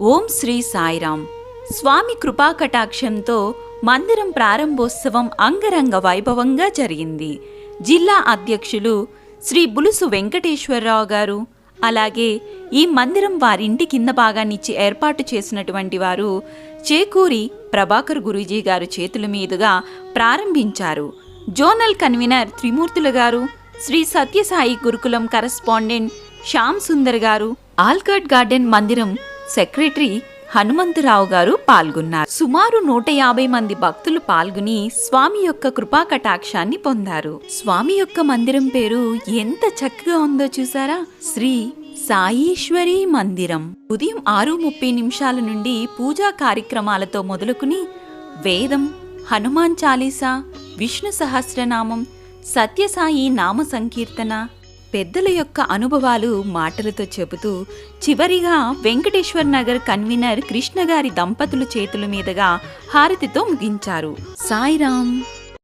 ఓం శ్రీ సాయిరాం. స్వామి కృపాకటాక్షంతో మందిరం ప్రారంభోత్సవం అంగరంగ వైభవంగా జరిగింది. జిల్లా అధ్యక్షులు శ్రీ బులుసు వెంకటేశ్వరరావు గారు, అలాగే ఈ మందిరం వారింటి కింద భాగాన్నిచ్చి ఏర్పాటు చేసినటువంటి వారు చేకూరి ప్రభాకర్ గురూజీ గారు చేతుల మీదుగా ప్రారంభించారు. జోనల్ కన్వీనర్ త్రిమూర్తుల గారు, శ్రీ సత్యసాయి గురుకులం కరస్పాండెంట్ శ్యామ్ సుందర్ గారు, ఆల్కట్ గార్డెన్ మందిరం సెక్రటరీ హనుమంతరావు గారు పాల్గొన్నారు. సుమారు 150 మంది భక్తులు పాల్గొని స్వామి యొక్క కృపా కటాక్షాన్ని పొందారు. స్వామి యొక్క మందిరం పేరు ఎంత చక్కగా ఉందో చూసారా? శ్రీ సాయీశ్వరి మందిరం. ఉదయం 6:30 నుండి పూజా కార్యక్రమాలతో మొదలుకుని వేదం, హనుమాన్ చాలీసా, విష్ణు సహస్రనామం, సత్యసాయి నామ సంకీర్తన, పెద్దల యొక్క అనుభవాలు మాటలతో చెబుతూ చివరిగా వెంకటేశ్వర్ నగర్ కన్వీనర్ కృష్ణ గారి దంపతుల చేతుల మీదుగా హారతితో ముగించారు. సాయిరాం.